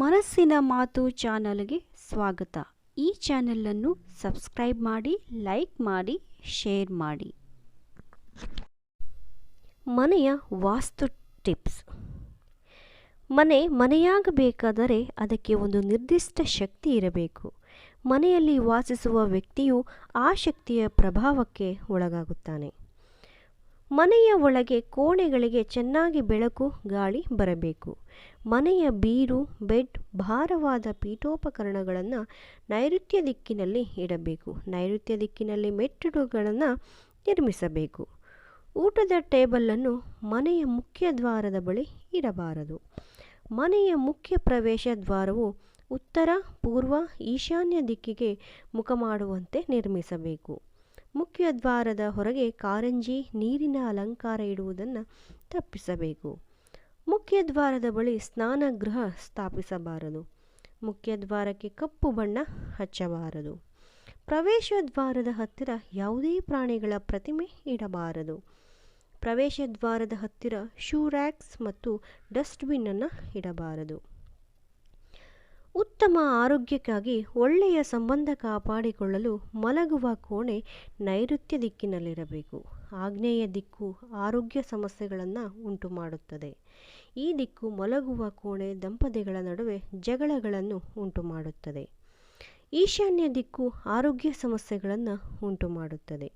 ಮನಸ್ಸಿನ ಮಾತು ಚಾನಲ್ಗೆ ಸ್ವಾಗತ. ಈ ಚಾನಲನ್ನು ಸಬ್ಸ್ಕ್ರೈಬ್ ಮಾಡಿ, ಲೈಕ್ ಮಾಡಿ, ಶೇರ್ ಮಾಡಿ. ಮನೆಯ ವಾಸ್ತು ಟಿಪ್ಸ್. ಮನೆಯಾಗಬೇಕಾದರೆ ಅದಕ್ಕೆ ಒಂದು ನಿರ್ದಿಷ್ಟ ಶಕ್ತಿ ಇರಬೇಕು. ಮನೆಯಲ್ಲಿ ವಾಸಿಸುವ ವ್ಯಕ್ತಿಯು ಆ ಶಕ್ತಿಯ ಪ್ರಭಾವಕ್ಕೆ ಒಳಗಾಗುತ್ತಾನೆ. ಮನೆಯ ಒಳಗೆ ಕೋಣೆಗಳಿಗೆ ಚೆನ್ನಾಗಿ ಬೆಳಕು, ಗಾಳಿ ಬರಬೇಕು. ಮನೆಯ ಬೀರು, ಬೆಡ್, ಭಾರವಾದ ಪೀಠೋಪಕರಣಗಳನ್ನು ನೈಋತ್ಯ ದಿಕ್ಕಿನಲ್ಲಿ ಇಡಬೇಕು. ನೈಋತ್ಯ ದಿಕ್ಕಿನಲ್ಲಿ ಮೆಟ್ಟಿಲುಗಳನ್ನು ನಿರ್ಮಿಸಬೇಕು. ಊಟದ ಟೇಬಲನ್ನು ಮನೆಯ ಮುಖ್ಯ ದ್ವಾರದ ಬಳಿ ಇಡಬಾರದು. ಮನೆಯ ಮುಖ್ಯ ಪ್ರವೇಶ ದ್ವಾರವು ಉತ್ತರ, ಪೂರ್ವ, ಈಶಾನ್ಯ ದಿಕ್ಕಿಗೆ ಮುಖ ಮಾಡುವಂತೆ ನಿರ್ಮಿಸಬೇಕು. ಮುಖ್ಯ ದ್ವಾರದ ಹೊರಗೆ ಕಾರಂಜಿ, ನೀರಿನ ಅಲಂಕಾರ ಇಡುವುದನ್ನು ತಪ್ಪಿಸಬೇಕು. ಮುಖ್ಯ ದ್ವಾರದ ಬಳಿ ಸ್ನಾನಗೃಹ ಸ್ಥಾಪಿಸಬಾರದು. ಮುಖ್ಯ ದ್ವಾರಕ್ಕೆ ಕಪ್ಪು ಬಣ್ಣ ಹಚ್ಚಬಾರದು. ಪ್ರವೇಶ ದ್ವಾರದ ಹತ್ತಿರ ಯಾವುದೇ ಪ್ರಾಣಿಗಳ ಪ್ರತಿಮೆ ಇಡಬಾರದು. ಪ್ರವೇಶ ದ್ವಾರದ ಹತ್ತಿರ ಶೂ ರ್ಯಾಕ್ಸ್ ಮತ್ತು ಡಸ್ಟ್ಬಿನ್ ಅನ್ನು ಇಡಬಾರದು. ಉತ್ತಮ ಆರೋಗ್ಯಕ್ಕಾಗಿ ಒಳ್ಳೆಯ ಸಂಬಂಧ ಕಾಪಾಡಿಕೊಳ್ಳಲು ಮಲಗುವ ಕೋಣೆ ನೈಋತ್ಯ ದಿಕ್ಕಿನಲ್ಲಿರಬೇಕು. ಆಗ್ನೇಯ ದಿಕ್ಕು ಆರೋಗ್ಯ ಸಮಸ್ಯೆಗಳನ್ನು ಉಂಟು ಮಾಡುತ್ತದೆ. ಈ ದಿಕ್ಕು ಮಲಗುವ ಕೋಣೆ ದಂಪತಿಗಳ ನಡುವೆ ಜಗಳಗಳನ್ನು ಉಂಟು ಮಾಡುತ್ತದೆ. ಈಶಾನ್ಯ ದಿಕ್ಕು ಆರೋಗ್ಯ ಸಮಸ್ಯೆಗಳನ್ನು ಉಂಟು ಮಾಡುತ್ತದೆ.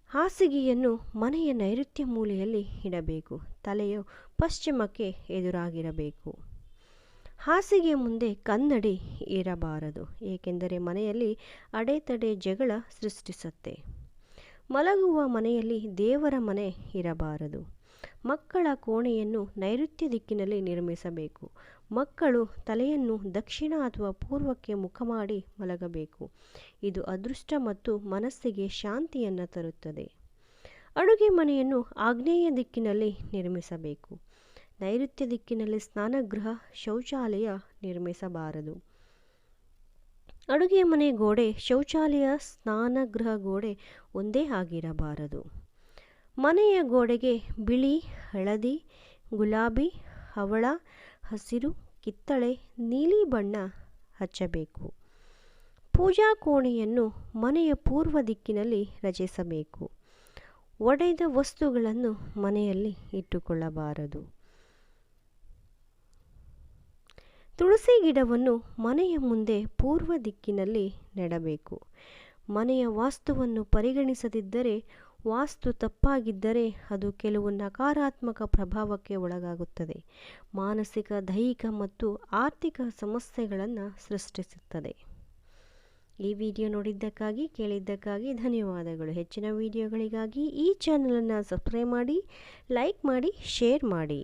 ಹಾಸಿಗೆಯನ್ನು ಮನೆಯ ನೈಋತ್ಯ ಮೂಲೆಯಲ್ಲಿ ಇಡಬೇಕು. ತಲೆಯು ಪಶ್ಚಿಮಕ್ಕೆ ಎದುರಾಗಿರಬೇಕು. ಹಾಸಿಗೆ ಮುಂದೆ ಕನ್ನಡಿ ಇರಬಾರದು, ಏಕೆಂದರೆ ಮನೆಯಲ್ಲಿ ಅಡೆತಡೆ, ಜಗಳ ಸೃಷ್ಟಿಸುತ್ತೆ. ಮಲಗುವ ಮನೆಯಲ್ಲಿ ದೇವರ ಮನೆ ಇರಬಾರದು. ಮಕ್ಕಳ ಕೋಣೆಯನ್ನು ನೈಋತ್ಯ ದಿಕ್ಕಿನಲ್ಲಿ ನಿರ್ಮಿಸಬೇಕು. ಮಕ್ಕಳು ತಲೆಯನ್ನು ದಕ್ಷಿಣ ಅಥವಾ ಪೂರ್ವಕ್ಕೆ ಮುಖ ಮಾಡಿ ಮಲಗಬೇಕು. ಇದು ಅದೃಷ್ಟ ಮತ್ತು ಮನಸ್ಸಿಗೆ ಶಾಂತಿಯನ್ನು ತರುತ್ತದೆ. ಅಡುಗೆ ಮನೆಯನ್ನು ಆಗ್ನೇಯ ದಿಕ್ಕಿನಲ್ಲಿ ನಿರ್ಮಿಸಬೇಕು. ನೈಋತ್ಯ ದಿಕ್ಕಿನಲ್ಲಿ ಸ್ನಾನಗೃಹ, ಶೌಚಾಲಯ ನಿರ್ಮಿಸಬಾರದು. ಅಡುಗೆ ಮನೆ ಗೋಡೆ, ಶೌಚಾಲಯ, ಸ್ನಾನಗೃಹ ಗೋಡೆ ಒಂದೇ ಆಗಿರಬಾರದು. ಮನೆಯ ಗೋಡೆಗೆ ಬಿಳಿ, ಹಳದಿ, ಗುಲಾಬಿ, ಹವಳ, ಹಸಿರು, ಕಿತ್ತಳೆ, ನೀಲಿ ಬಣ್ಣ ಹಚ್ಚಬೇಕು. ಪೂಜಾ ಕೋಣೆಯನ್ನು ಮನೆಯ ಪೂರ್ವ ದಿಕ್ಕಿನಲ್ಲಿ ರಚಿಸಬೇಕು. ಒಡೆದ ವಸ್ತುಗಳನ್ನು ಮನೆಯಲ್ಲಿ ಇಟ್ಟುಕೊಳ್ಳಬಾರದು. ತುಳಸಿ ಗಿಡವನ್ನು ಮನೆಯ ಮುಂದೆ ಪೂರ್ವ ದಿಕ್ಕಿನಲ್ಲಿ ನೆಡಬೇಕು. ಮನೆಯ ವಾಸ್ತುವನ್ನು ಪರಿಗಣಿಸದಿದ್ದರೆ, ವಾಸ್ತು ತಪ್ಪಾಗಿದ್ದರೆ ಅದು ಕೆಲವು ನಕಾರಾತ್ಮಕ ಪ್ರಭಾವಕ್ಕೆ ಒಳಗಾಗುತ್ತದೆ. ಮಾನಸಿಕ, ದೈಹಿಕ ಮತ್ತು ಆರ್ಥಿಕ ಸಮಸ್ಯೆಗಳನ್ನು ಸೃಷ್ಟಿಸುತ್ತದೆ. ಈ ವಿಡಿಯೋ ನೋಡಿದ್ದಕ್ಕಾಗಿ, ಕೇಳಿದ್ದಕ್ಕಾಗಿ ಧನ್ಯವಾದಗಳು. ಹೆಚ್ಚಿನ ವಿಡಿಯೋಗಳಿಗಾಗಿ ಈ ಚಾನಲನ್ನು ಸಬ್ಸ್ಕ್ರೈಬ್ ಮಾಡಿ, ಲೈಕ್ ಮಾಡಿ, ಶೇರ್ ಮಾಡಿ.